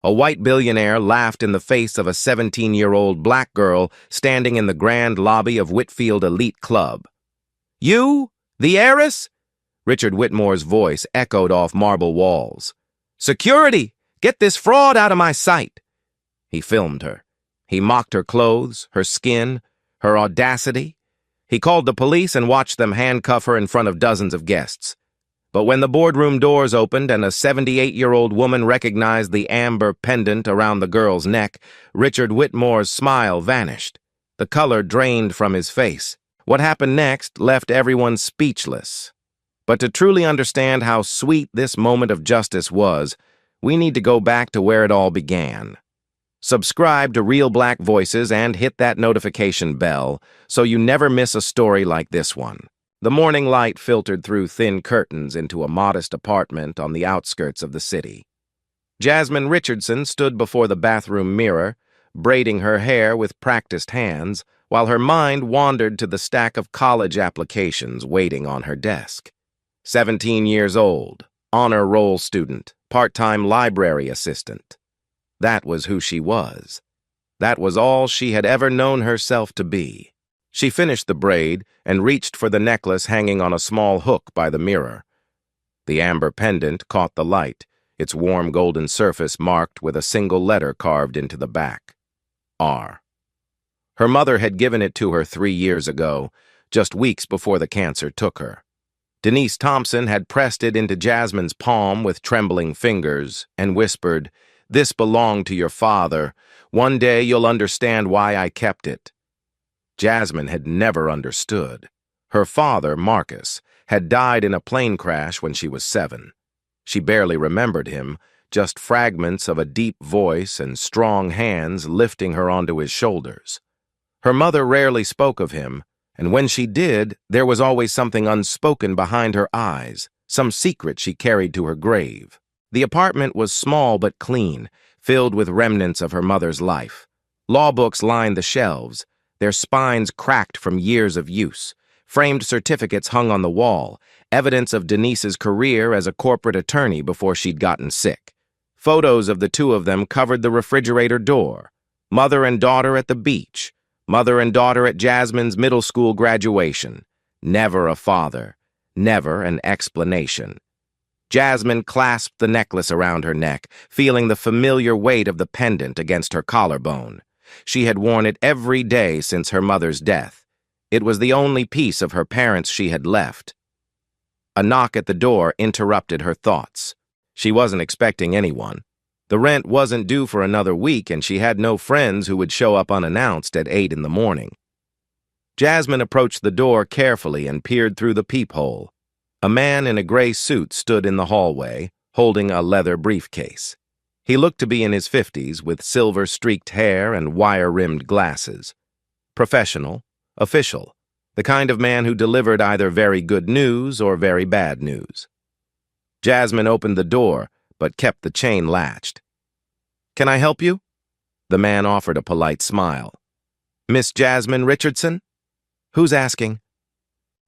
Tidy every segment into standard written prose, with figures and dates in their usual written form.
A white billionaire laughed in the face of a 17-year-old black girl standing in the grand lobby of Whitfield Elite Club. "You? The heiress?" Richard Whitmore's voice echoed off marble walls. "Security! Get this fraud out of my sight!" He filmed her. He mocked her clothes, her skin, her audacity. He called the police and watched them handcuff her in front of dozens of guests. But when the boardroom doors opened and a 78-year-old woman recognized the amber pendant around the girl's neck, Richard Whitmore's smile vanished. The color drained from his face. What happened next left everyone speechless. But to truly understand how sweet this moment of justice was, we need to go back to where it all began. Subscribe to Real Black Voices and hit that notification bell so you never miss a story like this one. The morning light filtered through thin curtains into a modest apartment on the outskirts of the city. Jasmine Richardson stood before the bathroom mirror, braiding her hair with practiced hands, while her mind wandered to the stack of college applications waiting on her desk. 17 years old, honor roll student, part-time library assistant. That was who she was. That was all she had ever known herself to be. She finished the braid and reached for the necklace hanging on a small hook by the mirror. The amber pendant caught the light, its warm golden surface marked with a single letter carved into the back. R. Her mother had given it to her 3 years ago, just weeks before the cancer took her. Denise Thompson had pressed it into Jasmine's palm with trembling fingers and whispered, "This belonged to your father. One day you'll understand why I kept it." Jasmine had never understood. Her father, Marcus, had died in a plane crash when she was 7. She barely remembered him, just fragments of a deep voice and strong hands lifting her onto his shoulders. Her mother rarely spoke of him, and when she did, there was always something unspoken behind her eyes, some secret she carried to her grave. The apartment was small but clean, filled with remnants of her mother's life. Law books lined the shelves, their spines cracked from years of use. Framed certificates hung on the wall, evidence of Denise's career as a corporate attorney before she'd gotten sick. Photos of the two of them covered the refrigerator door. Mother and daughter at the beach. Mother and daughter at Jasmine's middle school graduation. Never a father. Never an explanation. Jasmine clasped the necklace around her neck, feeling the familiar weight of the pendant against her collarbone. She had worn it every day since her mother's death. It was the only piece of her parents she had left. A knock at the door interrupted her thoughts. She wasn't expecting anyone. The rent wasn't due for another week, and she had no friends who would show up unannounced at 8 in the morning. Jasmine approached the door carefully and peered through the peephole. A man in a gray suit stood in the hallway, holding a leather briefcase. He looked to be in his 50s, with silver-streaked hair and wire-rimmed glasses. Professional, official, the kind of man who delivered either very good news or very bad news. Jasmine opened the door, but kept the chain latched. "Can I help you?" The man offered a polite smile. "Miss Jasmine Richardson?" "Who's asking?"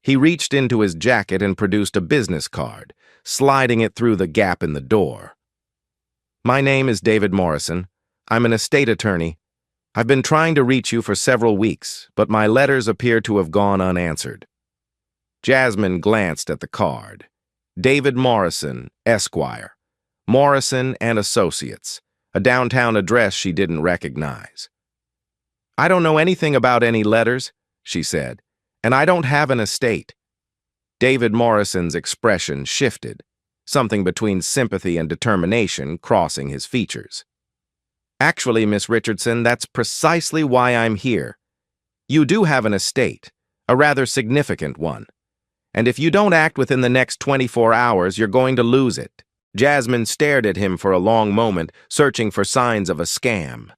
He reached into his jacket and produced a business card, sliding it through the gap in the door. "My name is David Morrison. I'm an estate attorney. I've been trying to reach you for several weeks, but my letters appear to have gone unanswered." Jasmine glanced at the card. David Morrison, Esquire. Morrison and Associates, a downtown address she didn't recognize. "I don't know anything about any letters," she said, "and I don't have an estate." David Morrison's expression shifted, something between sympathy and determination crossing his features. "Actually, Miss Richardson, that's precisely why I'm here. You do have an estate, a rather significant one. And if you don't act within the next 24 hours, you're going to lose it." Jasmine stared at him for a long moment, searching for signs of a scam.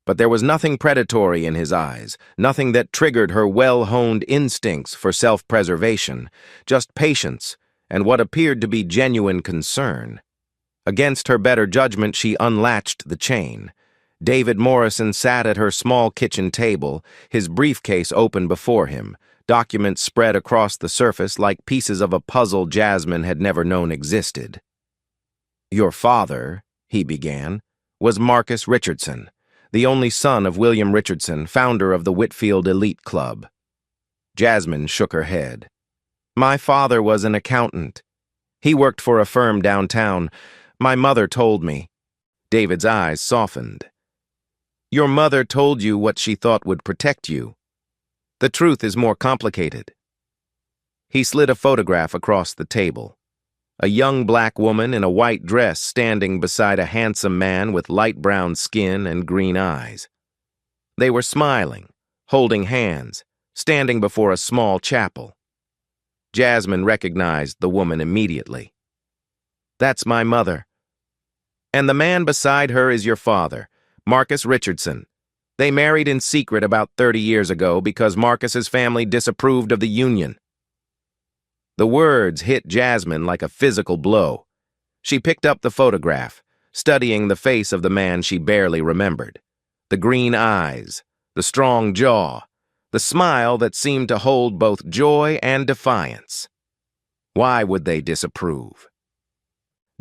But there was nothing predatory in his eyes, nothing that triggered her well-honed instincts for self-preservation, just patience and what appeared to be genuine concern. Against her better judgment, she unlatched the chain. David Morrison sat at her small kitchen table, his briefcase open before him, documents spread across the surface like pieces of a puzzle Jasmine had never known existed. "Your father," he began, was Marcus Richardson, the only son of William Richardson, founder of the Whitfield Elite Club. Jasmine shook her head. My father was an accountant. He worked for a firm downtown. My mother told me. David's eyes softened. Your mother told you what she thought would protect you. The truth is more complicated. He slid a photograph across the table. A young black woman in a white dress standing beside a handsome man with light brown skin and green eyes. They were smiling, holding hands, standing before a small chapel. Jasmine recognized the woman immediately. That's my mother. And the man beside her is your father, Marcus Richardson. They married in secret about 30 years ago because Marcus's family disapproved of the union. The words hit Jasmine like a physical blow. She picked up the photograph, studying the face of the man she barely remembered. The green eyes, the strong jaw, the smile that seemed to hold both joy and defiance. Why would they disapprove?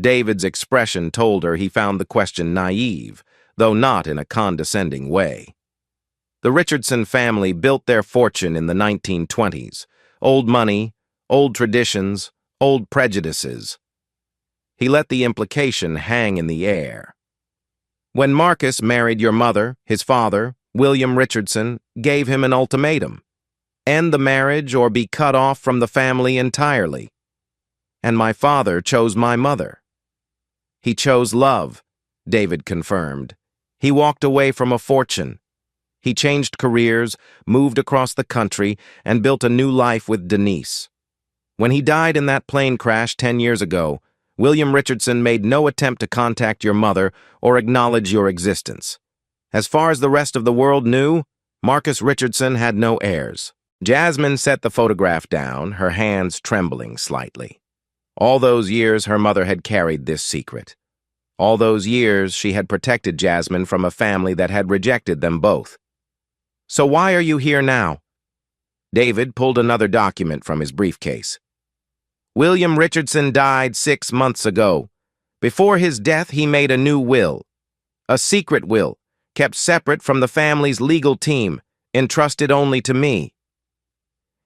David's expression told her he found the question naive, though not in a condescending way. The Richardson family built their fortune in the 1920s. Old money, old traditions, old prejudices. He let the implication hang in the air. When Marcus married your mother, his father, William Richardson, gave him an ultimatum. End the marriage or be cut off from the family entirely. And my father chose my mother. He chose love, David confirmed. He walked away from a fortune. He changed careers, moved across the country, and built a new life with Denise. When he died in that plane crash 10 years ago, William Richardson made no attempt to contact your mother or acknowledge your existence. As far as the rest of the world knew, Marcus Richardson had no heirs. Jasmine set the photograph down, her hands trembling slightly. All those years her mother had carried this secret. All those years she had protected Jasmine from a family that had rejected them both. So why are you here now? David pulled another document from his briefcase. William Richardson died 6 months ago. Before his death, he made a new will. A secret will, kept separate from the family's legal team, entrusted only to me.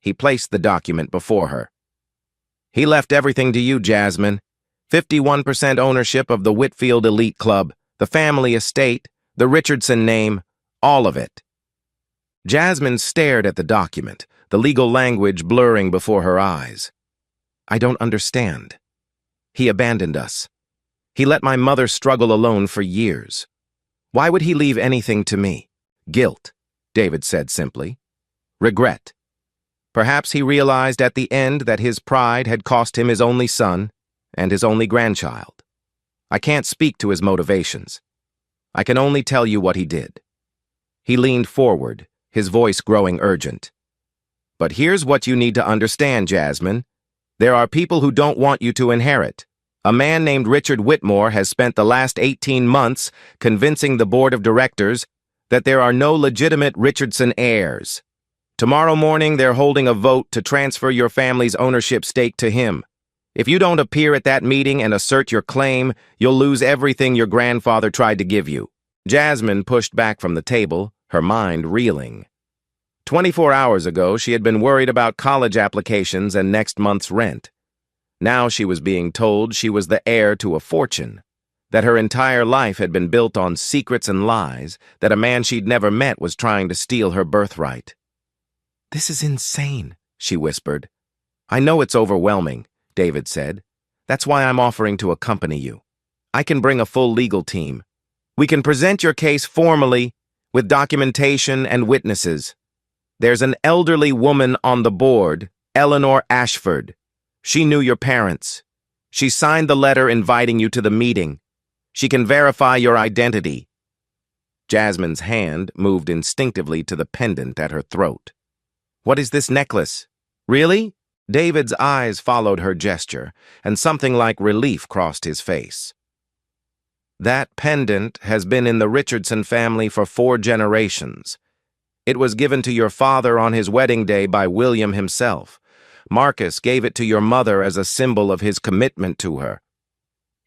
He placed the document before her. He left everything to you, Jasmine. 51% ownership of the Whitfield Elite Club, the family estate, the Richardson name, all of it. Jasmine stared at the document, the legal language blurring before her eyes. I don't understand. He abandoned us. He let my mother struggle alone for years. Why would he leave anything to me? Guilt, David said simply. Regret. Perhaps he realized at the end that his pride had cost him his only son and his only grandchild. I can't speak to his motivations. I can only tell you what he did. He leaned forward, his voice growing urgent. But here's what you need to understand, Jasmine. There are people who don't want you to inherit. A man named Richard Whitmore has spent the last 18 months convincing the board of directors that there are no legitimate Richardson heirs. Tomorrow morning, they're holding a vote to transfer your family's ownership stake to him. If you don't appear at that meeting and assert your claim, you'll lose everything your grandfather tried to give you. Jasmine pushed back from the table, her mind reeling. 24 hours ago, she had been worried about college applications and next month's rent. Now she was being told she was the heir to a fortune, that her entire life had been built on secrets and lies, that a man she'd never met was trying to steal her birthright. This is insane, she whispered. I know it's overwhelming, David said. That's why I'm offering to accompany you. I can bring a full legal team. We can present your case formally, with documentation and witnesses. There's an elderly woman on the board, Eleanor Ashford. She knew your parents. She signed the letter inviting you to the meeting. She can verify your identity. Jasmine's hand moved instinctively to the pendant at her throat. What is this necklace? Really? David's eyes followed her gesture, and something like relief crossed his face. That pendant has been in the Richardson family for 4 generations. It was given to your father on his wedding day by William himself. Marcus gave it to your mother as a symbol of his commitment to her.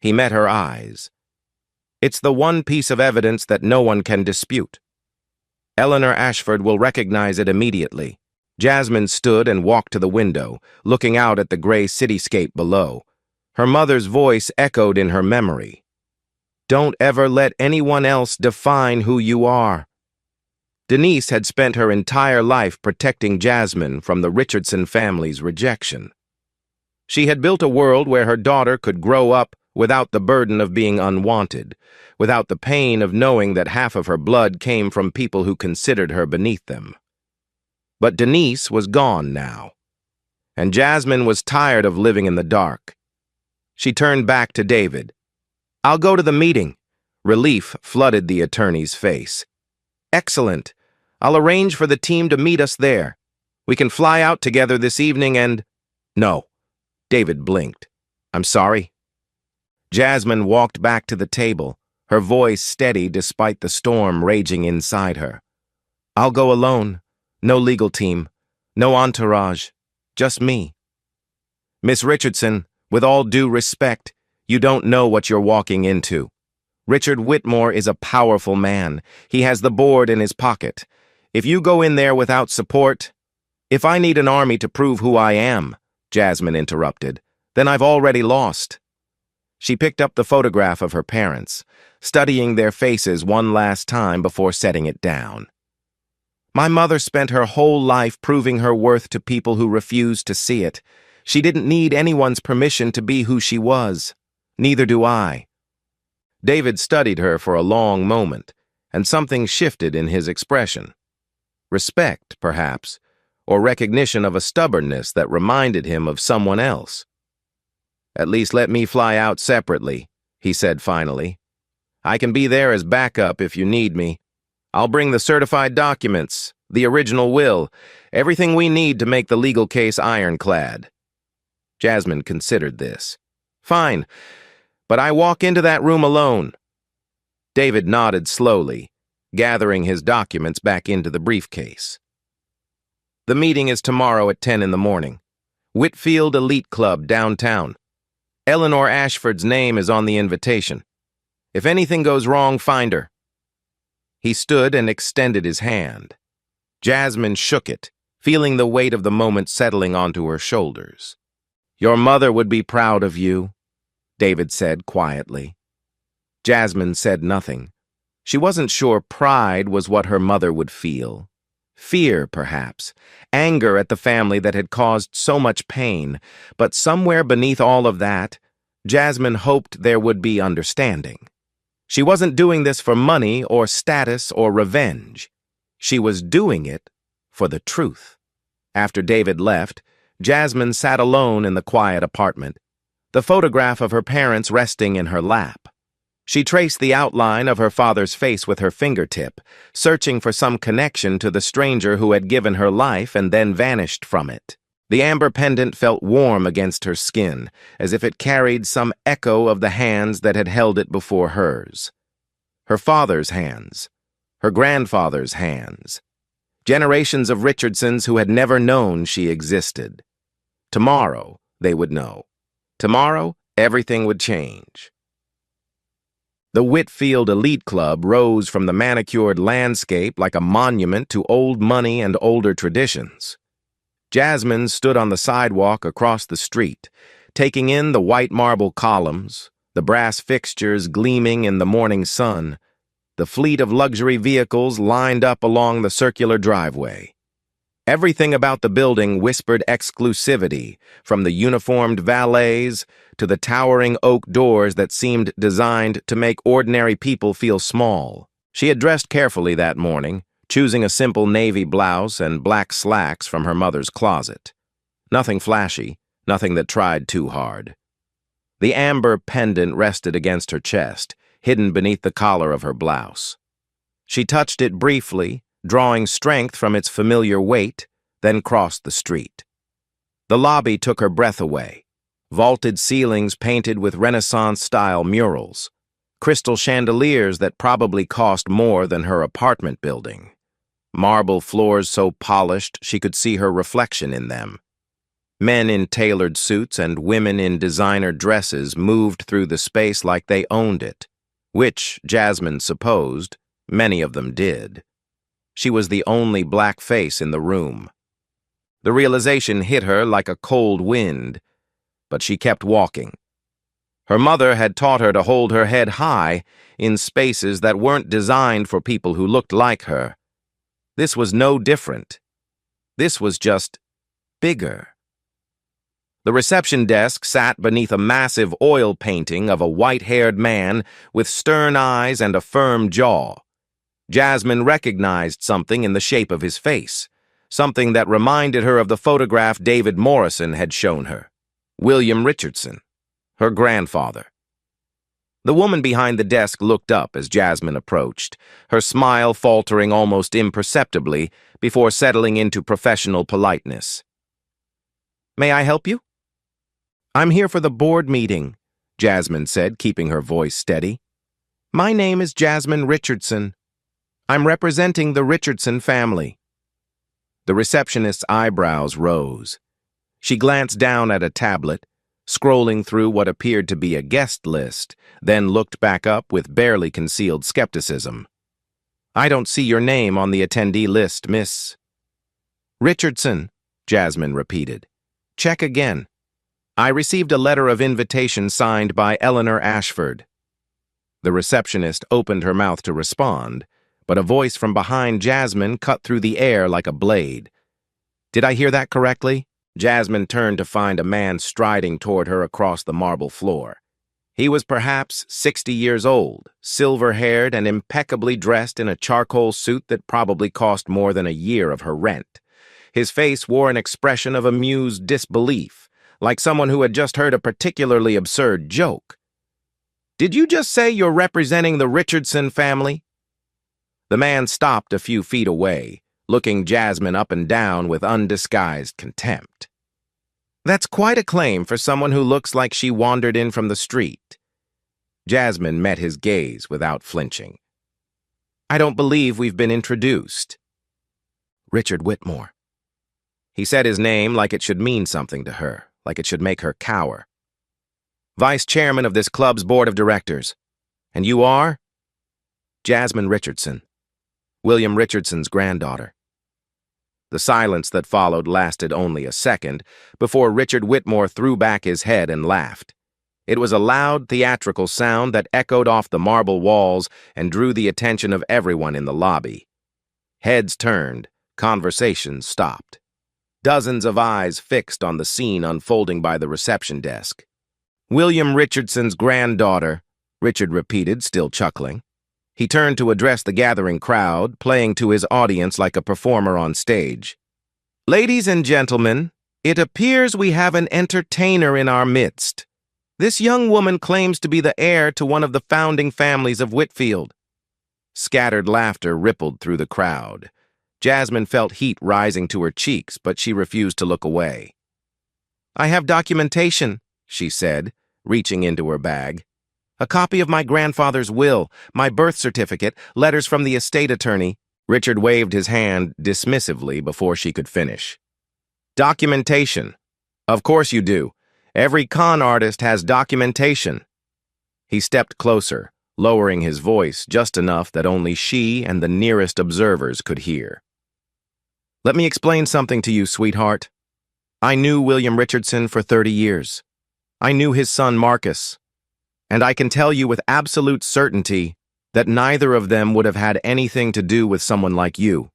He met her eyes. It's the one piece of evidence that no one can dispute. Eleanor Ashford will recognize it immediately. Jasmine stood and walked to the window, looking out at the gray cityscape below. Her mother's voice echoed in her memory. Don't ever let anyone else define who you are. Denise had spent her entire life protecting Jasmine from the Richardson family's rejection. She had built a world where her daughter could grow up without the burden of being unwanted, without the pain of knowing that half of her blood came from people who considered her beneath them. But Denise was gone now, and Jasmine was tired of living in the dark. She turned back to David. I'll go to the meeting. Relief flooded the attorney's face. Excellent. I'll arrange for the team to meet us there. We can fly out together this evening and... No. David blinked. I'm sorry. Jasmine walked back to the table, her voice steady despite the storm raging inside her. I'll go alone. No legal team. No entourage. Just me. Miss Richardson, with all due respect, you don't know what you're walking into. Richard Whitmore is a powerful man. He has the board in his pocket. If you go in there without support... If I need an army to prove who I am, Jasmine interrupted, then I've already lost. She picked up the photograph of her parents, studying their faces one last time before setting it down. My mother spent her whole life proving her worth to people who refused to see it. She didn't need anyone's permission to be who she was. Neither do I. David studied her for a long moment, and something shifted in his expression. Respect, perhaps, or recognition of a stubbornness that reminded him of someone else. At least let me fly out separately, he said finally. I can be there as backup if you need me. I'll bring the certified documents, the original will, everything we need to make the legal case ironclad. Jasmine considered this. Fine, but I walk into that room alone. David nodded slowly, gathering his documents back into the briefcase. The meeting is tomorrow at 10 in the morning. Whitfield Elite Club, downtown. Eleanor Ashford's name is on the invitation. If anything goes wrong, find her. He stood and extended his hand. Jasmine shook it, feeling the weight of the moment settling onto her shoulders. Your mother would be proud of you, David said quietly. Jasmine said nothing. She wasn't sure pride was what her mother would feel. Fear, perhaps, anger at the family that had caused so much pain, but somewhere beneath all of that, Jasmine hoped there would be understanding. She wasn't doing this for money or status or revenge. She was doing it for the truth. After David left, Jasmine sat alone in the quiet apartment, the photograph of her parents resting in her lap. She traced the outline of her father's face with her fingertip, searching for some connection to the stranger who had given her life and then vanished from it. The amber pendant felt warm against her skin, as if it carried some echo of the hands that had held it before hers. Her father's hands. Her grandfather's hands. Generations of Richardsons who had never known she existed. Tomorrow, they would know. Tomorrow, everything would change. The Whitfield Elite Club rose from the manicured landscape like a monument to old money and older traditions. Jasmine stood on the sidewalk across the street, taking in the white marble columns, the brass fixtures gleaming in the morning sun, the fleet of luxury vehicles lined up along the circular driveway. Everything about the building whispered exclusivity, from the uniformed valets to the towering oak doors that seemed designed to make ordinary people feel small. She had dressed carefully that morning, choosing a simple navy blouse and black slacks from her mother's closet. Nothing flashy, nothing that tried too hard. The amber pendant rested against her chest, hidden beneath the collar of her blouse. She touched it briefly, drawing strength from its familiar weight, then crossed the street. The lobby took her breath away. Vaulted ceilings painted with Renaissance-style murals. Crystal chandeliers that probably cost more than her apartment building. Marble floors so polished she could see her reflection in them. Men in tailored suits and women in designer dresses moved through the space like they owned it, which, Jasmine supposed, many of them did. She was the only black face in the room. The realization hit her like a cold wind, but she kept walking. Her mother had taught her to hold her head high in spaces that weren't designed for people who looked like her. This was no different. This was just bigger. The reception desk sat beneath a massive oil painting of a white-haired man with stern eyes and a firm jaw. Jasmine recognized something in the shape of his face, something that reminded her of the photograph David Morrison had shown her. William Richardson, her grandfather. The woman behind the desk looked up as Jasmine approached, her smile faltering almost imperceptibly before settling into professional politeness. "May I help you?" "I'm here for the board meeting," Jasmine said, keeping her voice steady. "My name is Jasmine Richardson. I'm representing the Richardson family." The receptionist's eyebrows rose. She glanced down at a tablet, scrolling through what appeared to be a guest list, then looked back up with barely concealed skepticism. "I don't see your name on the attendee list, Miss." "Richardson," Jasmine repeated. "Check again. I received a letter of invitation signed by Eleanor Ashford." The receptionist opened her mouth to respond, but a voice from behind Jasmine cut through the air like a blade. "Did I hear that correctly?" Jasmine turned to find a man striding toward her across the marble floor. He was perhaps 60 years old, silver-haired and impeccably dressed in a charcoal suit that probably cost more than a year of her rent. His face wore an expression of amused disbelief, like someone who had just heard a particularly absurd joke. "Did you just say you're representing the Richardson family?" The man stopped a few feet away, looking Jasmine up and down with undisguised contempt. "That's quite a claim for someone who looks like she wandered in from the street." Jasmine met his gaze without flinching. "I don't believe we've been introduced." "Richard Whitmore." He said his name like it should mean something to her, like it should make her cower. "Vice chairman of this club's board of directors. And you are?" "Jasmine Richardson, William Richardson's granddaughter." The silence that followed lasted only a second before Richard Whitmore threw back his head and laughed. It was a loud, theatrical sound that echoed off the marble walls and drew the attention of everyone in the lobby. Heads turned, conversations stopped. Dozens of eyes fixed on the scene unfolding by the reception desk. "William Richardson's granddaughter," Richard repeated, still chuckling. He turned to address the gathering crowd, playing to his audience like a performer on stage. "Ladies and gentlemen, it appears we have an entertainer in our midst. This young woman claims to be the heir to one of the founding families of Whitfield." Scattered laughter rippled through the crowd. Jasmine felt heat rising to her cheeks, but she refused to look away. "I have documentation," she said, reaching into her bag. "A copy of my grandfather's will, my birth certificate, letters from the estate attorney." Richard waved his hand dismissively before she could finish. "Documentation. Of course you do. Every con artist has documentation." He stepped closer, lowering his voice just enough that only she and the nearest observers could hear. "Let me explain something to you, sweetheart. I knew William Richardson for 30 years. I knew his son Marcus. And I can tell you with absolute certainty that neither of them would have had anything to do with someone like you."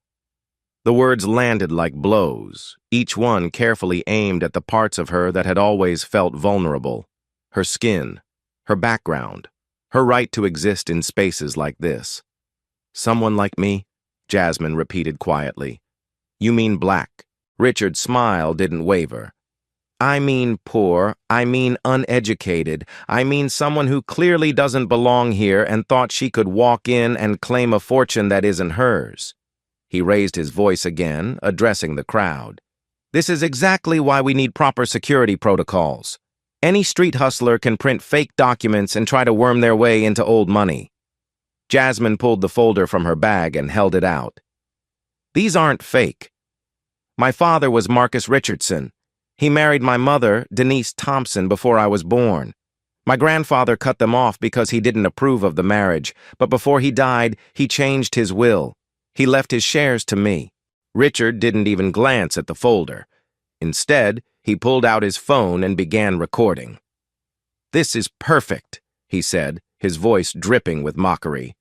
The words landed like blows, each one carefully aimed at the parts of her that had always felt vulnerable. Her skin, her background, her right to exist in spaces like this. "Someone like me?" Jasmine repeated quietly. "You mean black?" Richard's smile didn't waver. "I mean poor, I mean uneducated, I mean someone who clearly doesn't belong here and thought she could walk in and claim a fortune that isn't hers." He raised his voice again, addressing the crowd. "This is exactly why we need proper security protocols. Any street hustler can print fake documents and try to worm their way into old money." Jasmine pulled the folder from her bag and held it out. "These aren't fake. My father was Marcus Richardson. He married my mother, Denise Thompson, before I was born. My grandfather cut them off because he didn't approve of the marriage, but before he died, he changed his will. He left his shares to me. Richard didn't even glance at the folder. Instead, he pulled out his phone and began recording. "This is perfect," he said, his voice dripping with mockery.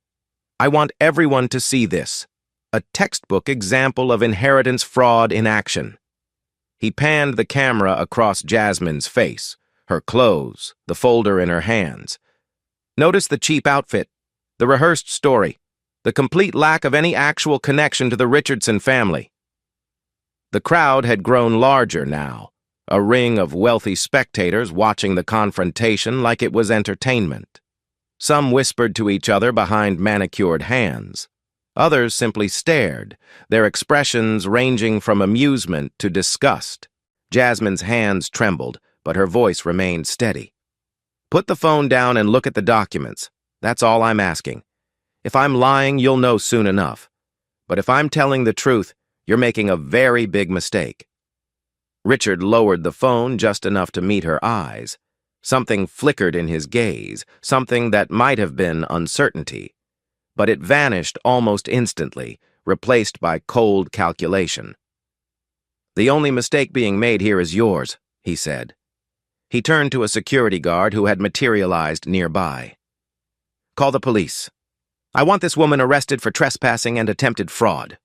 "I want everyone to see this. A textbook example of inheritance fraud in action." He panned the camera across Jasmine's face, her clothes, the folder in her hands. "Notice the cheap outfit, the rehearsed story, the complete lack of any actual connection to the Richardson family." The crowd had grown larger now, a ring of wealthy spectators watching the confrontation like it was entertainment. Some whispered to each other behind manicured hands. Others simply stared, their expressions ranging from amusement to disgust. Jasmine's hands trembled, but her voice remained steady. "Put the phone down and look at the documents. That's all I'm asking. If I'm lying, you'll know soon enough. But if I'm telling the truth, you're making a very big mistake." Richard lowered the phone just enough to meet her eyes. Something flickered in his gaze, something that might have been uncertainty. But it vanished almost instantly, replaced by cold calculation. "The only mistake being made here is yours," he said. He turned to a security guard who had materialized nearby. "Call the police. I want this woman arrested for trespassing and attempted fraud."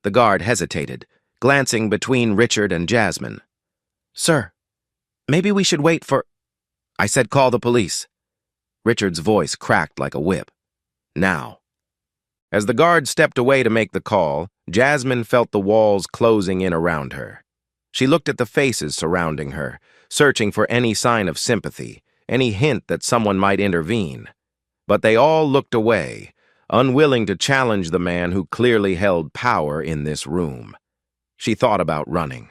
The guard hesitated, glancing between Richard and Jasmine. "Sir, maybe we should wait for—" "I said call the police." Richard's voice cracked like a whip. "Now." As the guard stepped away to make the call, Jasmine felt the walls closing in around her. She looked at the faces surrounding her, searching for any sign of sympathy, any hint that someone might intervene. But they all looked away, unwilling to challenge the man who clearly held power in this room. She thought about running.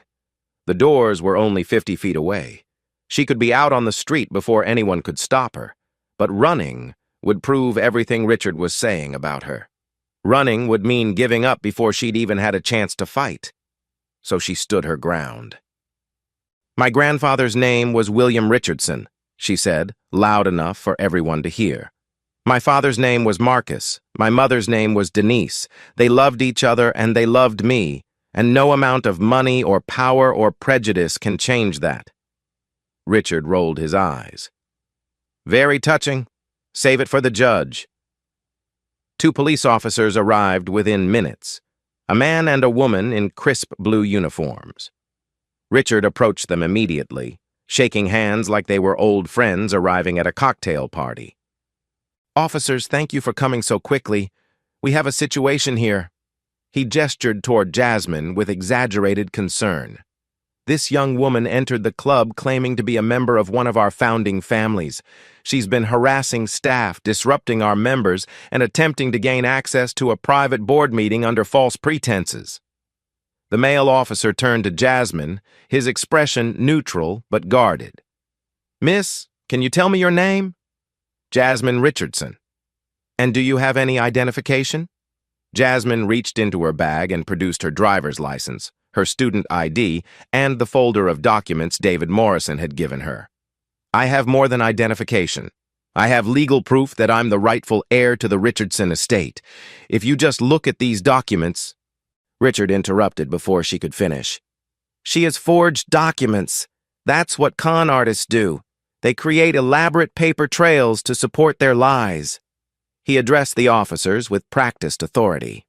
The doors were only 50 feet away. She could be out on the street before anyone could stop her, but running would prove everything Richard was saying about her. Running would mean giving up before she'd even had a chance to fight. So she stood her ground. "My grandfather's name was William Richardson," she said, loud enough for everyone to hear. "My father's name was Marcus. My mother's name was Denise. They loved each other and they loved me, and no amount of money or power or prejudice can change that." Richard rolled his eyes. "Very touching. Save it for the judge." 2 police officers arrived within minutes, a man and a woman in crisp blue uniforms. Richard approached them immediately, shaking hands like they were old friends arriving at a cocktail party. "Officers, thank you for coming so quickly. We have a situation here." He gestured toward Jasmine with exaggerated concern. "This young woman entered the club claiming to be a member of one of our founding families. She's been harassing staff, disrupting our members, and attempting to gain access to a private board meeting under false pretenses." The male officer turned to Jasmine, his expression neutral but guarded. "Miss, can you tell me your name?" "Jasmine Richardson." "And do you have any identification?" Jasmine reached into her bag and produced her driver's license, her student ID, and the folder of documents David Morrison had given her. "I have more than identification. I have legal proof that I'm the rightful heir to the Richardson estate. If you just look at these documents—" Richard interrupted before she could finish. "She has forged documents. That's what con artists do. They create elaborate paper trails to support their lies." He addressed the officers with practiced authority.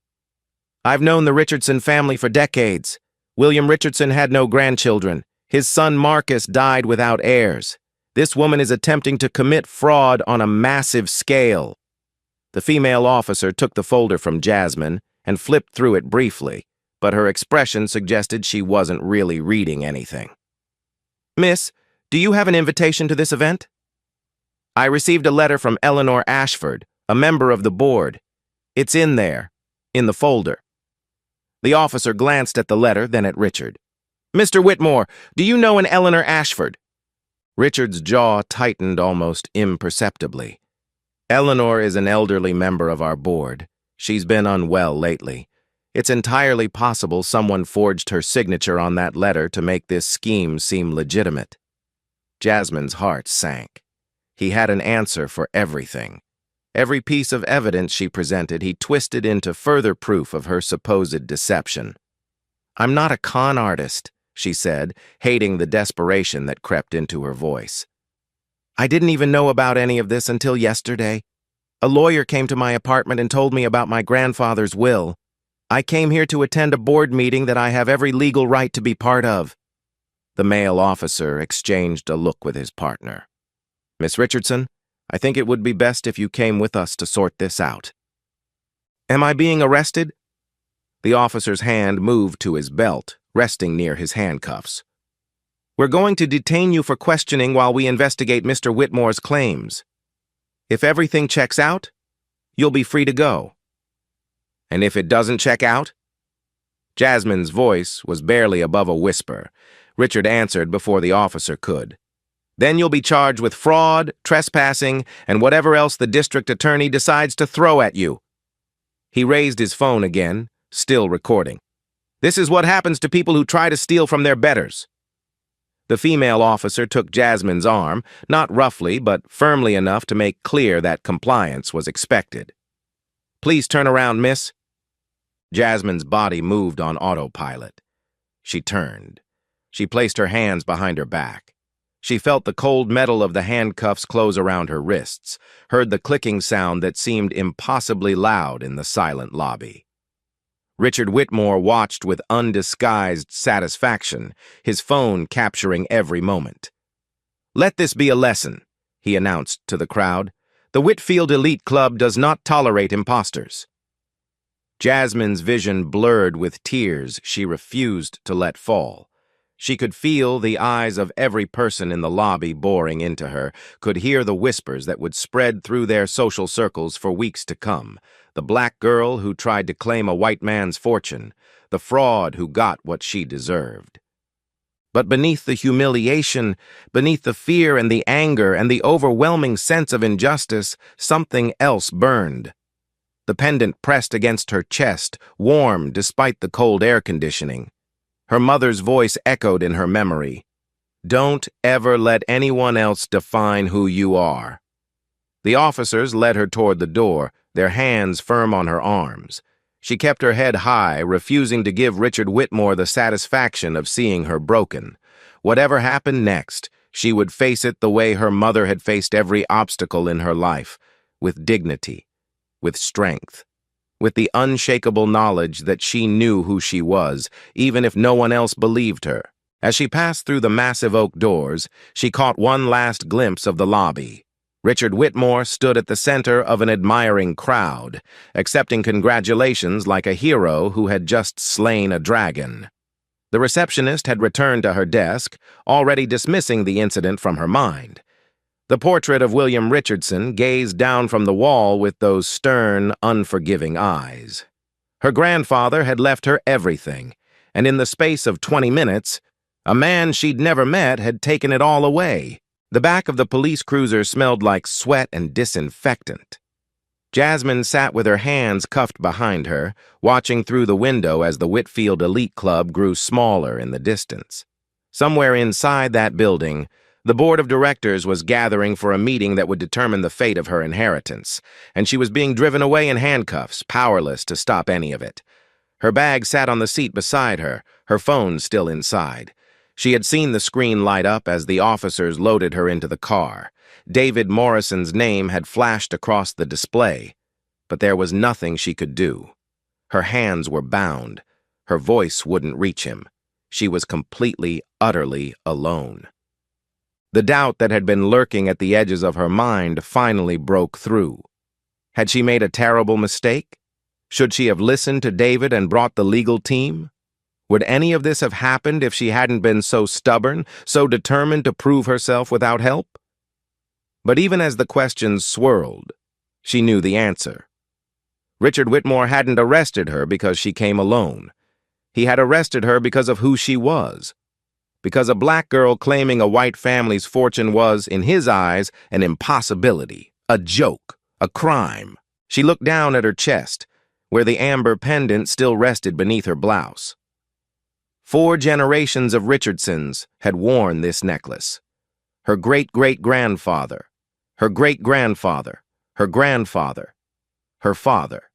"I've known the Richardson family for decades. William Richardson had no grandchildren. His son Marcus died without heirs. This woman is attempting to commit fraud on a massive scale." The female officer took the folder from Jasmine and flipped through it briefly, but her expression suggested she wasn't really reading anything. "Miss, do you have an invitation to this event?" "I received a letter from Eleanor Ashford, a member of the board. It's in there, in the folder." The officer glanced at the letter, then at Richard. "Mr. Whitmore, do you know an Eleanor Ashford?" Richard's jaw tightened almost imperceptibly. "Eleanor is an elderly member of our board. She's been unwell lately. It's entirely possible someone forged her signature on that letter to make this scheme seem legitimate." Jasmine's heart sank. He had an answer for everything. Every piece of evidence she presented he twisted into further proof of her supposed deception. "I'm not a con artist," she said, hating the desperation that crept into her voice. "I didn't even know about any of this until yesterday. A lawyer came to my apartment and told me about my grandfather's will. I came here to attend a board meeting that I have every legal right to be part of." The male officer exchanged a look with his partner. "Miss Richardson, I think it would be best if you came with us to sort this out." "Am I being arrested?" The officer's hand moved to his belt, resting near his handcuffs. "We're going to detain you for questioning while we investigate Mr. Whitmore's claims. If everything checks out, you'll be free to go." "And if it doesn't check out?" Jasmine's voice was barely above a whisper. Richard answered before the officer could. "Then you'll be charged with fraud, trespassing, and whatever else the district attorney decides to throw at you." He raised his phone again, still recording. "This is what happens to people who try to steal from their betters." The female officer took Jasmine's arm, not roughly but firmly enough to make clear that compliance was expected. "Please turn around, miss." Jasmine's body moved on autopilot. She turned. She placed her hands behind her back. She felt the cold metal of the handcuffs close around her wrists, heard the clicking sound that seemed impossibly loud in the silent lobby. Richard Whitmore watched with undisguised satisfaction, his phone capturing every moment. "Let this be a lesson," he announced to the crowd. "The Whitfield Elite Club does not tolerate imposters." Jasmine's vision blurred with tears she refused to let fall. She could feel the eyes of every person in the lobby boring into her, could hear the whispers that would spread through their social circles for weeks to come. The black girl who tried to claim a white man's fortune, the fraud who got what she deserved. But beneath the humiliation, beneath the fear and the anger and the overwhelming sense of injustice, something else burned. The pendant pressed against her chest, warm despite the cold air conditioning. Her mother's voice echoed in her memory. "Don't ever let anyone else define who you are." The officers led her toward the door, their hands firm on her arms. She kept her head high, refusing to give Richard Whitmore the satisfaction of seeing her broken. Whatever happened next, she would face it the way her mother had faced every obstacle in her life, with dignity, with strength, with the unshakable knowledge that she knew who she was, even if no one else believed her. As she passed through the massive oak doors, she caught one last glimpse of the lobby. Richard Whitmore stood at the center of an admiring crowd, accepting congratulations like a hero who had just slain a dragon. The receptionist had returned to her desk, already dismissing the incident from her mind. The portrait of William Richardson gazed down from the wall with those stern, unforgiving eyes. Her grandfather had left her everything, and in the space of 20 minutes, a man she'd never met had taken it all away. The back of the police cruiser smelled like sweat and disinfectant. Jasmine sat with her hands cuffed behind her, watching through the window as the Whitfield Elite Club grew smaller in the distance. Somewhere inside that building, the board of directors was gathering for a meeting that would determine the fate of her inheritance, and she was being driven away in handcuffs, powerless to stop any of it. Her bag sat on the seat beside her, her phone still inside. She had seen the screen light up as the officers loaded her into the car. David Morrison's name had flashed across the display, but there was nothing she could do. Her hands were bound. Her voice wouldn't reach him. She was completely, utterly alone. The doubt that had been lurking at the edges of her mind finally broke through. Had she made a terrible mistake? Should she have listened to David and brought the legal team? Would any of this have happened if she hadn't been so stubborn, so determined to prove herself without help? But even as the questions swirled, she knew the answer. Richard Whitmore hadn't arrested her because she came alone. He had arrested her because of who she was. Because a black girl claiming a white family's fortune was, in his eyes, an impossibility, a joke, a crime. She looked down at her chest, where the amber pendant still rested beneath her blouse. 4 generations of Richardsons had worn this necklace. Her great-great-grandfather, Her great-grandfather, her grandfather, her father,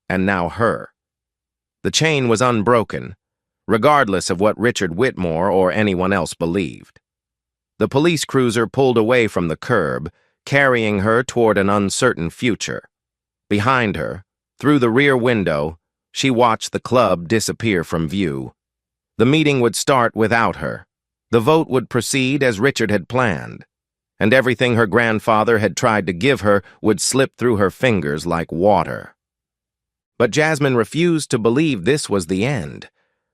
and now her. The chain was unbroken, regardless of what Richard Whitmore or anyone else believed. The police cruiser pulled away from the curb, carrying her toward an uncertain future. Behind her, through the rear window, she watched the club disappear from view. The meeting would start without her. The vote would proceed as Richard had planned, and everything her grandfather had tried to give her would slip through her fingers like water. But Jasmine refused to believe this was the end.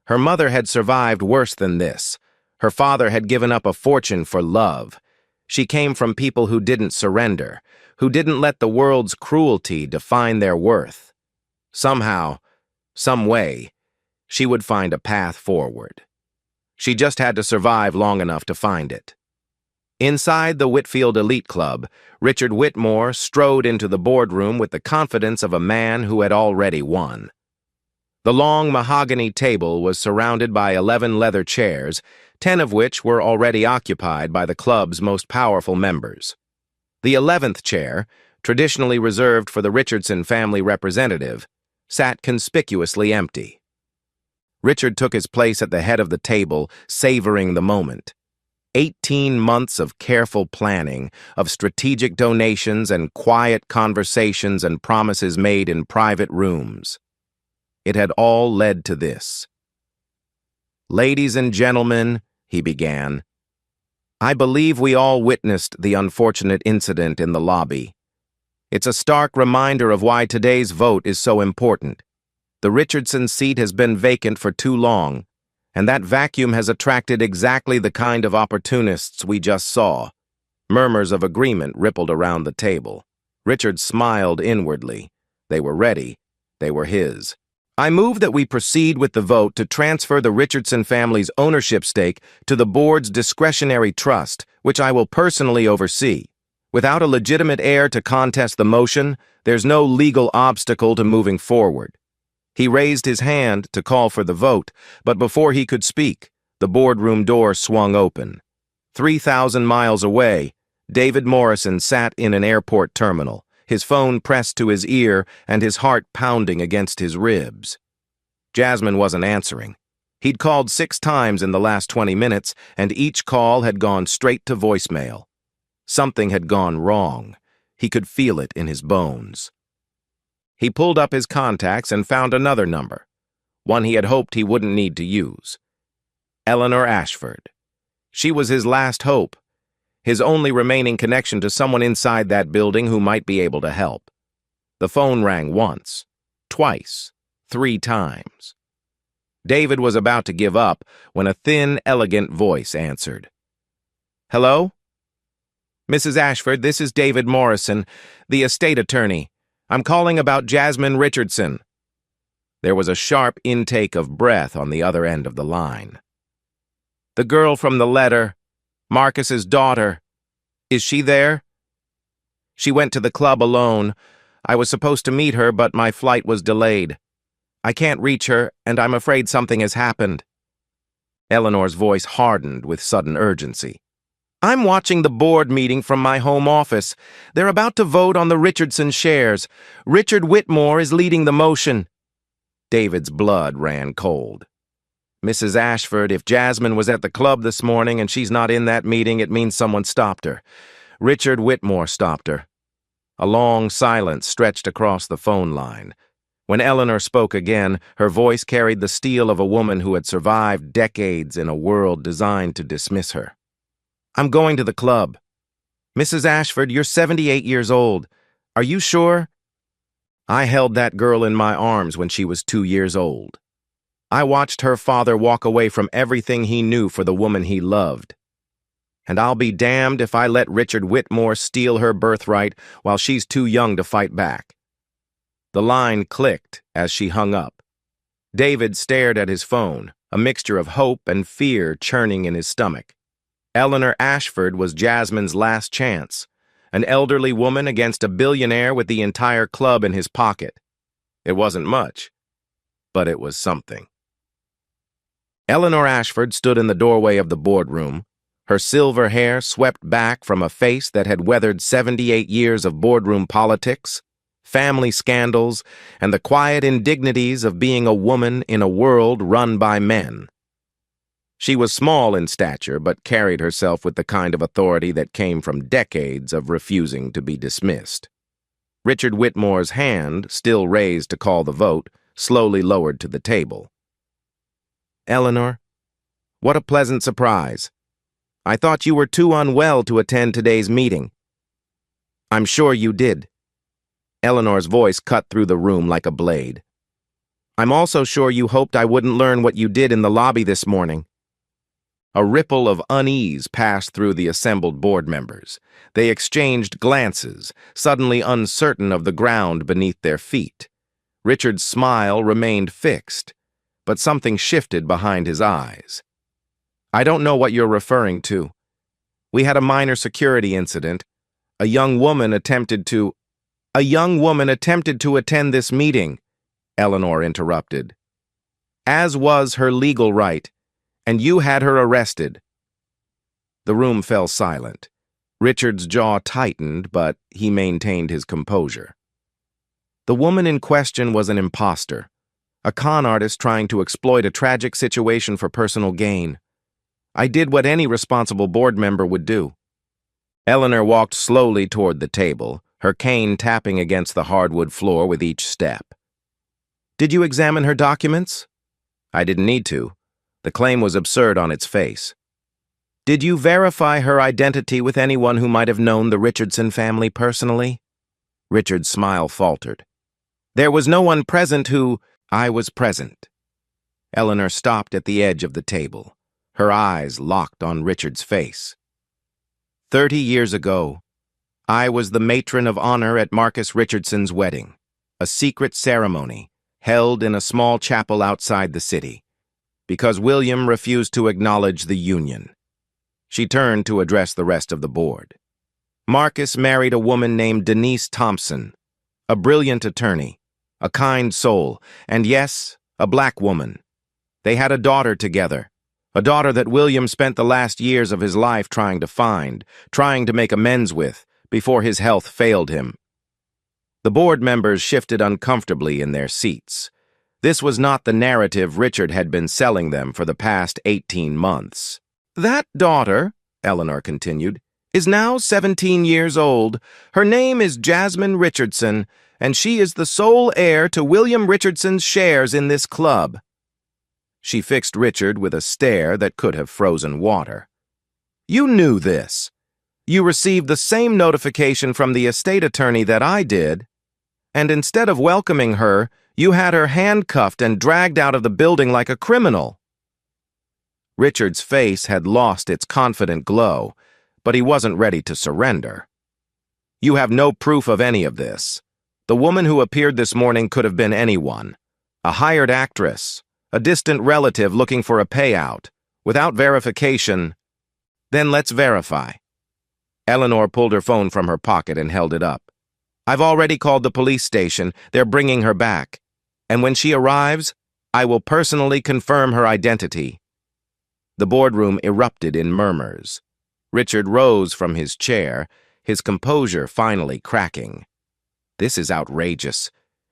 Her mother had survived worse than this. Her father had given up a fortune for love. She came from people who didn't surrender, who didn't let the world's cruelty define their worth. Somehow, some way, she would find a path forward. She just had to survive long enough to find it. Inside the Whitfield Elite Club, Richard Whitmore strode into the boardroom with the confidence of a man who had already won. The long mahogany table was surrounded by 11 leather chairs, 10 of which were already occupied by the club's most powerful members. The 11th chair, traditionally reserved for the Richardson family representative, sat conspicuously empty. Richard took his place at the head of the table, savoring the moment. 18 months of careful planning, of strategic donations and quiet conversations and promises made in private rooms. It had all led to this. "Ladies and gentlemen," he began, "I believe we all witnessed the unfortunate incident in the lobby. It's a stark reminder of why today's vote is so important. The Richardson seat has been vacant for too long, and that vacuum has attracted exactly the kind of opportunists we just saw." Murmurs of agreement rippled around the table. Richard smiled inwardly. They were ready. They were his. "I move that we proceed with the vote to transfer the Richardson family's ownership stake to the board's discretionary trust, which I will personally oversee. Without a legitimate heir to contest the motion, there's no legal obstacle to moving forward." He raised his hand to call for the vote, but before he could speak, the boardroom door swung open. 3,000 miles away, David Morrison sat in an airport terminal, his phone pressed to his ear and his heart pounding against his ribs. Jasmine wasn't answering. He'd called 6 times in the last 20 minutes, and each call had gone straight to voicemail. Something had gone wrong. He could feel it in his bones. He pulled up his contacts and found another number, one he had hoped he wouldn't need to use. Eleanor Ashford. She was his last hope, his only remaining connection to someone inside that building who might be able to help. The phone rang once, twice, 3 times. David was about to give up when a thin, elegant voice answered. "Hello? Mrs. Ashford, this is David Morrison, the estate attorney. I'm calling about Jasmine Richardson." There was a sharp intake of breath on the other end of the line. "The girl from the letter, Marcus's daughter. Is she there?" "She went to the club alone. I was supposed to meet her, but my flight was delayed. I can't reach her, and I'm afraid something has happened." Eleanor's voice hardened with sudden urgency. "I'm watching the board meeting from my home office. They're about to vote on the Richardson shares. Richard Whitmore is leading the motion." David's blood ran cold. "Mrs. Ashford, if Jasmine was at the club this morning and she's not in that meeting, it means someone stopped her. Richard Whitmore stopped her." A long silence stretched across the phone line. When Eleanor spoke again, her voice carried the steel of a woman who had survived decades in a world designed to dismiss her. "I'm going to the club. Mrs. Ashford, you're 78 years old. Are you sure?" "I held that girl in my arms when she was 2 years old. I watched her father walk away from everything he knew for the woman he loved. And I'll be damned if I let Richard Whitmore steal her birthright while she's too young to fight back." The line clicked as she hung up. David stared at his phone, a mixture of hope and fear churning in his stomach. Eleanor Ashford was Jasmine's last chance, an elderly woman against a billionaire with the entire club in his pocket. It wasn't much, but it was something. Eleanor Ashford stood in the doorway of the boardroom, Her silver hair swept back from a face that had weathered 78 years of boardroom politics, family scandals, and the quiet indignities of being a woman in a world run by men. She was small in stature, but carried herself with the kind of authority that came from decades of refusing to be dismissed. Richard Whitmore's hand, still raised to call the vote, slowly lowered to the table. "Eleanor, what a pleasant surprise. I thought you were too unwell to attend today's meeting." "I'm sure you did." Eleanor's voice cut through the room like a blade. "I'm also sure you hoped I wouldn't learn what you did in the lobby this morning." A ripple of unease passed through the assembled board members. They exchanged glances, suddenly uncertain of the ground beneath their feet. Richard's smile remained fixed, but something shifted behind his eyes. "I don't know what you're referring to. We had a minor security incident. A young woman attempted to attend this meeting," Eleanor interrupted. "As was her legal right, and you had her arrested." The room fell silent. Richard's jaw tightened, but he maintained his composure. The woman in question was an imposter, a con artist trying to exploit a tragic situation for personal gain. I did what any responsible board member would do. Eleanor walked slowly toward the table, her cane tapping against the hardwood floor with each step. "Did you examine her documents?" "I didn't need to. The claim was absurd on its face." "Did you verify her identity with anyone who might have known the Richardson family personally?" Richard's smile faltered. "There was no one present who—" "I was present." Eleanor stopped at the edge of the table, her eyes locked on Richard's face. 30 years ago, I was the matron of honor at Marcus Richardson's wedding, a secret ceremony held in a small chapel outside the city, because William refused to acknowledge the union. She turned to address the rest of the board. "Marcus married a woman named Denise Thompson, a brilliant attorney, a kind soul, and yes, a black woman. They had a daughter together, a daughter that William spent the last years of his life trying to find, trying to make amends with, before his health failed him." The board members shifted uncomfortably in their seats. This was not the narrative Richard had been selling them for the past 18 months. "That daughter," Eleanor continued, "is now 17 years old. Her name is Jasmine Richardson, and she is the sole heir to William Richardson's shares in this club." She fixed Richard with a stare that could have frozen water. "You knew this. You received the same notification from the estate attorney that I did, and instead of welcoming her, you had her handcuffed and dragged out of the building like a criminal." Richard's face had lost its confident glow, but he wasn't ready to surrender. "You have no proof of any of this. The woman who appeared this morning could have been anyone. A hired actress, a distant relative looking for a payout. Without verification, then let's verify." Eleanor pulled her phone from her pocket and held it up. "I've already called the police station. They're bringing her back. And when she arrives, I will personally confirm her identity." The boardroom erupted in murmurs. Richard rose from his chair, his composure finally cracking. "This is outrageous.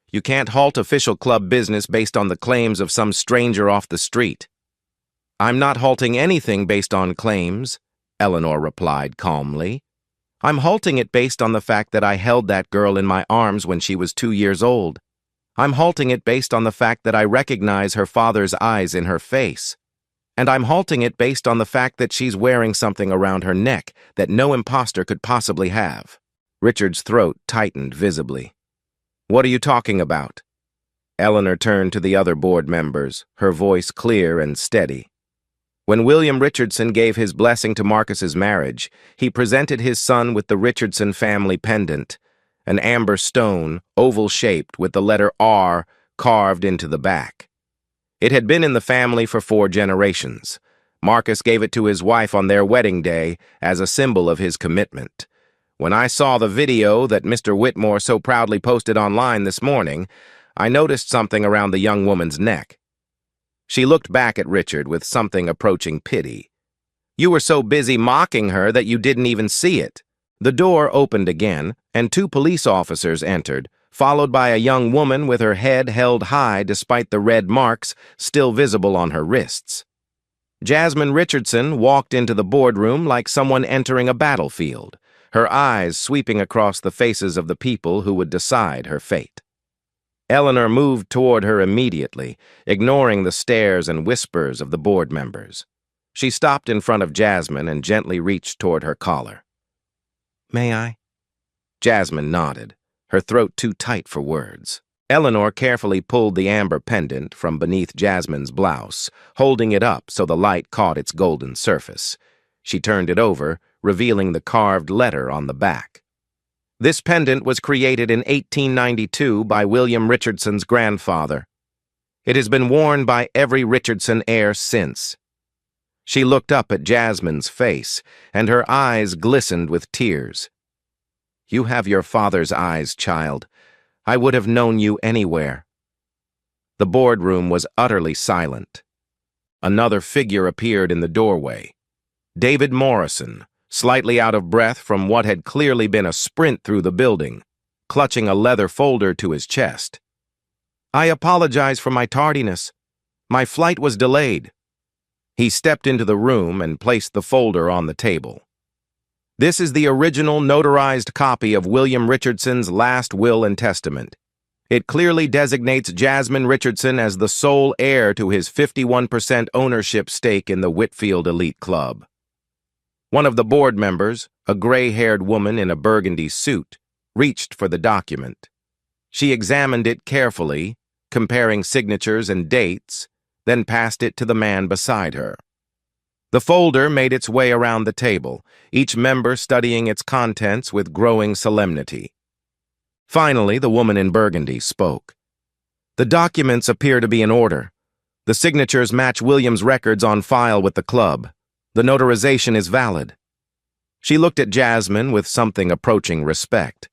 You can't halt official club business based on the claims of some stranger off the street." "I'm not halting anything based on claims," Eleanor replied calmly. "I'm halting it based on the fact that I held that girl in my arms when she was 2 years old. I'm halting it based on the fact that I recognize her father's eyes in her face. And I'm halting it based on the fact that she's wearing something around her neck that no imposter could possibly have." Richard's throat tightened visibly. "What are you talking about?" Eleanor turned to the other board members, her voice clear and steady. "When William Richardson gave his blessing to Marcus's marriage, he presented his son with the Richardson family pendant, an amber stone, oval-shaped, with the letter R carved into the back. It had been in the family for 4 generations. Marcus gave it to his wife on their wedding day as a symbol of his commitment. When I saw the video that Mr. Whitmore so proudly posted online this morning, I noticed something around the young woman's neck." She looked back at Richard with something approaching pity. You were so busy mocking her that you didn't even see it. The door opened again, and 2 police officers entered, followed by a young woman with her head held high despite the red marks still visible on her wrists. Jasmine Richardson walked into the boardroom like someone entering a battlefield, her eyes sweeping across the faces of the people who would decide her fate. Eleanor moved toward her immediately, ignoring the stares and whispers of the board members. She stopped in front of Jasmine and gently reached toward her collar. "May I?" Jasmine nodded, her throat too tight for words. Eleanor carefully pulled the amber pendant from beneath Jasmine's blouse, holding it up so the light caught its golden surface. She turned it over, revealing the carved letter on the back. This pendant was created in 1892 by William Richardson's grandfather. It has been worn by every Richardson heir since. She looked up at Jasmine's face, and her eyes glistened with tears. "You have your father's eyes, child. I would have known you anywhere." The boardroom was utterly silent. Another figure appeared in the doorway. David Morrison, slightly out of breath from what had clearly been a sprint through the building, clutching a leather folder to his chest. "I apologize for my tardiness. My flight was delayed." He stepped into the room and placed the folder on the table. This is the original notarized copy of William Richardson's last will and testament. It clearly designates Jasmine Richardson as the sole heir to his 51% ownership stake in the Whitfield Elite Club. One of the board members, a gray-haired woman in a burgundy suit, reached for the document. She examined it carefully, comparing signatures and dates, then passed it to the man beside her. The folder made its way around the table, each member studying its contents with growing solemnity. Finally, the woman in burgundy spoke. "The documents appear to be in order. The signatures match William's records on file with the club. The notarization is valid." She looked at Jasmine with something approaching respect.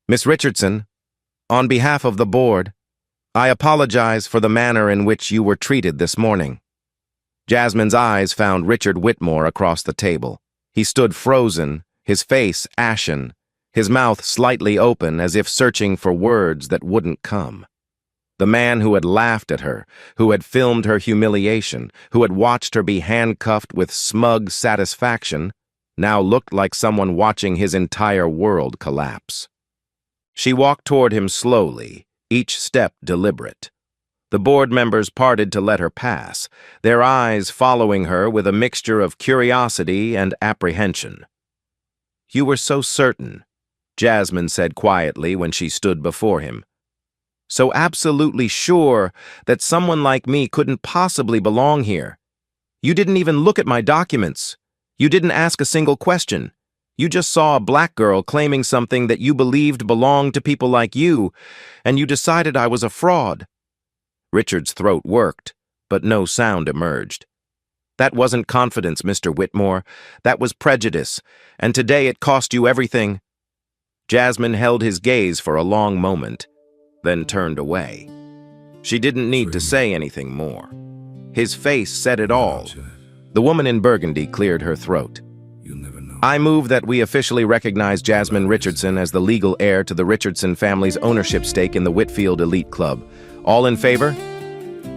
"Miss Richardson, on behalf of the board, I apologize for the manner in which you were treated this morning." Jasmine's eyes found Richard Whitmore across the table. He stood frozen, his face ashen, his mouth slightly open as if searching for words that wouldn't come. The man who had laughed at her, who had filmed her humiliation, who had watched her be handcuffed with smug satisfaction, now looked like someone watching his entire world collapse. She walked toward him slowly, each step deliberate. The board members parted to let her pass, their eyes following her with a mixture of curiosity and apprehension. "You were so certain," Jasmine said quietly when she stood before him. "So absolutely sure that someone like me couldn't possibly belong here. You didn't even look at my documents. You didn't ask a single question. You just saw a black girl claiming something that you believed belonged to people like you, and you decided I was a fraud." Richard's throat worked, but no sound emerged. "That wasn't confidence, Mr. Whitmore. That was prejudice, and today it cost you everything." Jasmine held his gaze for a long moment, then turned away. She didn't need to say anything more. His face said it all. The woman in burgundy cleared her throat. "I move that we officially recognize Jasmine Richardson as the legal heir to the Richardson family's ownership stake in the Whitfield Elite Club. All in favor?"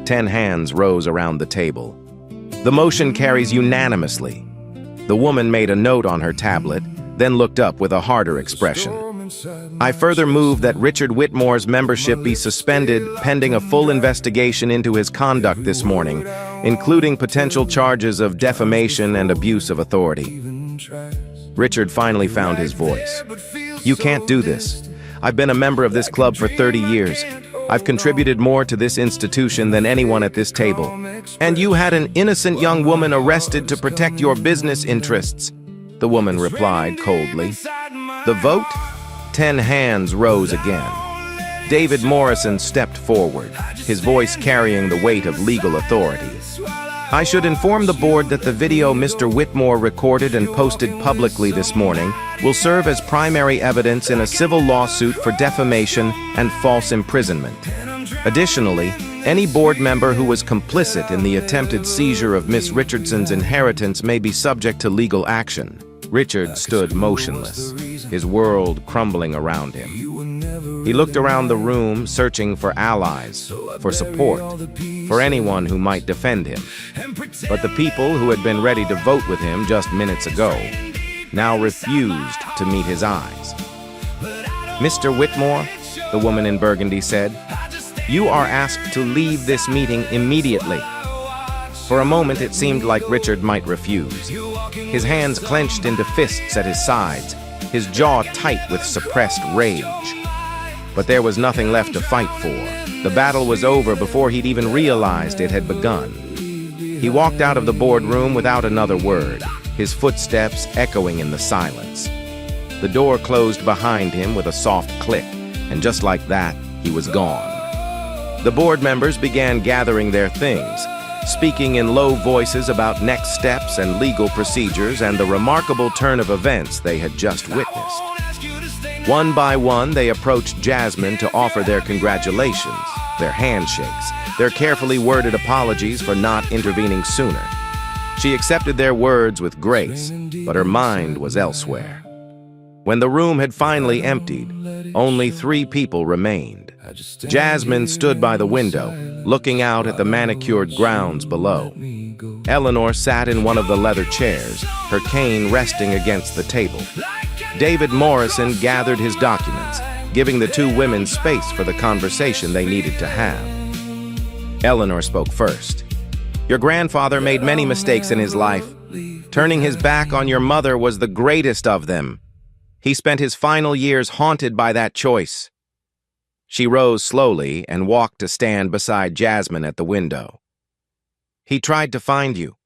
10 hands rose around the table. The motion carries unanimously. The woman made a note on her tablet, then looked up with a harder expression. "I further move that Richard Whitmore's membership be suspended pending a full investigation into his conduct this morning, including potential charges of defamation and abuse of authority." Richard finally found his voice. "You can't do this. I've been a member of this club for 30 years. I've contributed more to this institution than anyone at this table. And you had an innocent young woman arrested to protect your business interests," the woman replied coldly. "The vote?" 10 hands rose again. David Morrison stepped forward, his voice carrying the weight of legal authority. "I should inform the board that the video Mr. Whitmore recorded and posted publicly this morning will serve as primary evidence in a civil lawsuit for defamation and false imprisonment. Additionally, any board member who was complicit in the attempted seizure of Miss Richardson's inheritance may be subject to legal action. Richard stood motionless, his world crumbling around him. He looked around the room, searching for allies, for support, for anyone who might defend him. But the people who had been ready to vote with him just minutes ago now refused to meet his eyes. "Mr. Whitmore," the woman in burgundy said, "you are asked to leave this meeting immediately." For a moment, it seemed like Richard might refuse. His hands clenched into fists at his sides, his jaw tight with suppressed rage. But there was nothing left to fight for. The battle was over before he'd even realized it had begun. He walked out of the boardroom without another word, his footsteps echoing in the silence. The door closed behind him with a soft click, and just like that, he was gone. The board members began gathering their things, speaking in low voices about next steps and legal procedures and the remarkable turn of events they had just witnessed. One by one, they approached Jasmine to offer their congratulations, their handshakes, their carefully worded apologies for not intervening sooner. She accepted their words with grace, but her mind was elsewhere. When the room had finally emptied, only 3 people remained. Jasmine stood by the window, looking out at the manicured grounds below. Eleanor sat in one of the leather chairs, her cane resting against the table. David Morrison gathered his documents, giving the 2 women space for the conversation they needed to have. Eleanor spoke first. "Your grandfather made many mistakes in his life. Turning his back on your mother was the greatest of them. He spent his final years haunted by that choice." She rose slowly and walked to stand beside Jasmine at the window. "He tried to find you.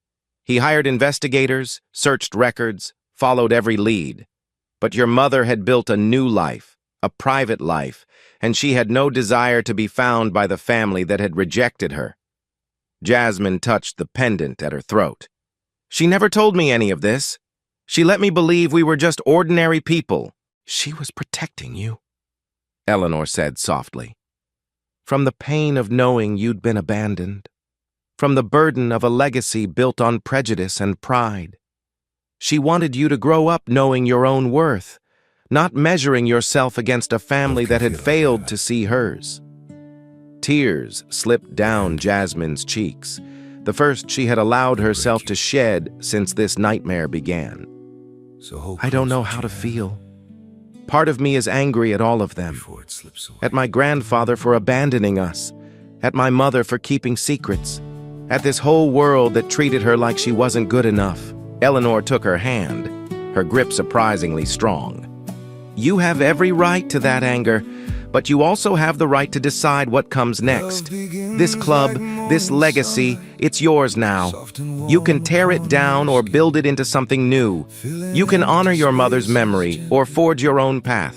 He hired investigators, searched records, followed every lead. But your mother had built a new life, a private life, and she had no desire to be found by the family that had rejected her." Jasmine touched the pendant at her throat. "She never told me any of this. She let me believe we were just ordinary people." "She was protecting you," Eleanor said softly. "From the pain of knowing you'd been abandoned. From the burden of a legacy built on prejudice and pride. She wanted you to grow up knowing your own worth, not measuring yourself against a family that had failed to see hers." Tears slipped down Jasmine's cheeks, the first she had allowed herself to shed since this nightmare began. "I don't know how to feel. Part of me is angry at all of them. At my grandfather for abandoning us, at my mother for keeping secrets, at this whole world that treated her like she wasn't good enough." Eleanor took her hand, her grip surprisingly strong. "You have every right to that anger, but you also have the right to decide what comes next. This club, this legacy, it's yours now. You can tear it down or build it into something new. You can honor your mother's memory or forge your own path.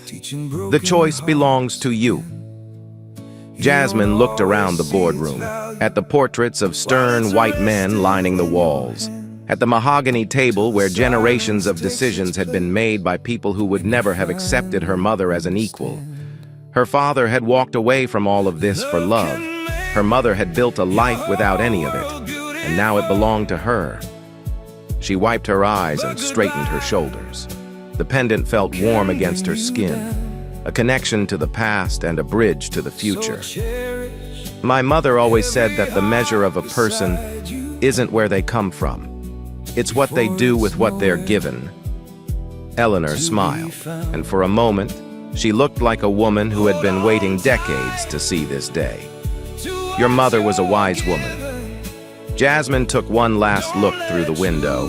The choice belongs to you." Jasmine looked around the boardroom, at the portraits of stern white men lining the walls, at the mahogany table where generations of decisions had been made by people who would never have accepted her mother as an equal. Her father had walked away from all of this for love. Her mother had built a life without any of it, and now it belonged to her. She wiped her eyes and straightened her shoulders. The pendant felt warm against her skin, a connection to the past and a bridge to the future. "My mother always said that the measure of a person isn't where they come from. It's what they do with what they're given." Eleanor smiled, and for a moment, she looked like a woman who had been waiting decades to see this day. "Your mother was a wise woman." Jasmine took one last look through the window,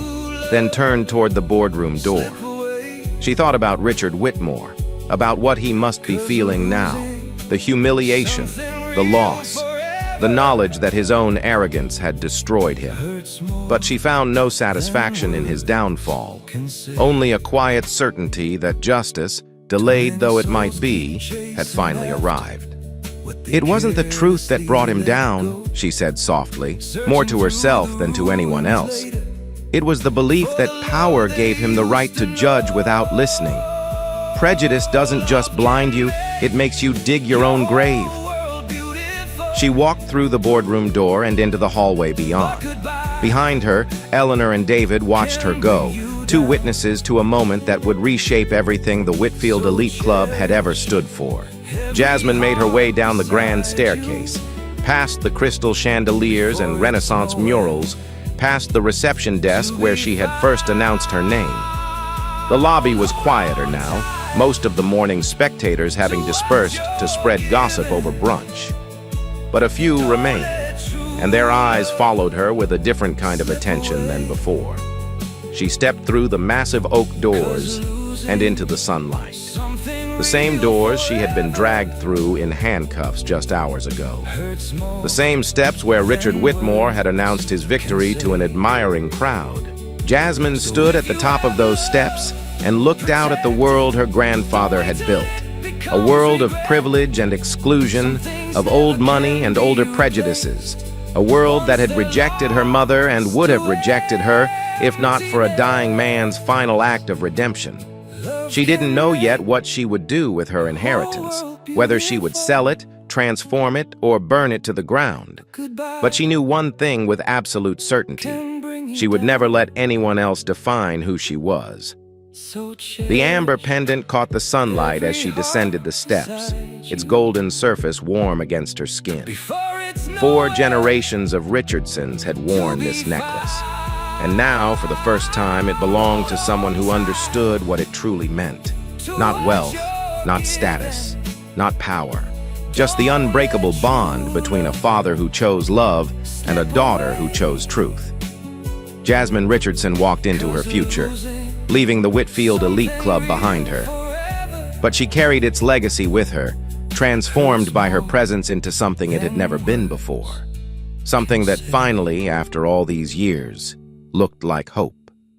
then turned toward the boardroom door. She thought about Richard Whitmore, about what he must be feeling now, the humiliation, the loss, the knowledge that his own arrogance had destroyed him. But she found no satisfaction in his downfall, only a quiet certainty that justice, delayed though it might be, had finally arrived. "It wasn't the truth that brought him down," she said softly, more to herself than to anyone else. "It was the belief that power gave him the right to judge without listening. Prejudice doesn't just blind you, it makes you dig your own grave." She walked through the boardroom door and into the hallway beyond. Behind her, Eleanor and David watched her go, two witnesses to a moment that would reshape everything the Whitfield Elite Club had ever stood for. Jasmine made her way down the grand staircase, past the crystal chandeliers and Renaissance murals, past the reception desk where she had first announced her name. The lobby was quieter now, most of the morning's spectators having dispersed to spread gossip over brunch. But a few remained, and their eyes followed her with a different kind of attention than before. She stepped through the massive oak doors and into the sunlight. The same doors she had been dragged through in handcuffs just hours ago. The same steps where Richard Whitmore had announced his victory to an admiring crowd. Jasmine stood at the top of those steps and looked out at the world her grandfather had built. A world of privilege and exclusion, of old money and older prejudices. A world that had rejected her mother and would have rejected her if not for a dying man's final act of redemption. She didn't know yet what she would do with her inheritance, whether she would sell it, transform it, or burn it to the ground. But she knew one thing with absolute certainty. She would never let anyone else define who she was. The amber pendant caught the sunlight as she descended the steps, its golden surface warm against her skin. 4 generations of Richardsons had worn this necklace, and now, for the first time, it belonged to someone who understood what it truly meant. Not wealth, not status, not power, just the unbreakable bond between a father who chose love and a daughter who chose truth. Jasmine Richardson walked into her future, leaving the Whitfield Elite Club behind her. But she carried its legacy with her, transformed by her presence into something it had never been before. Something that finally, after all these years, looked like hope.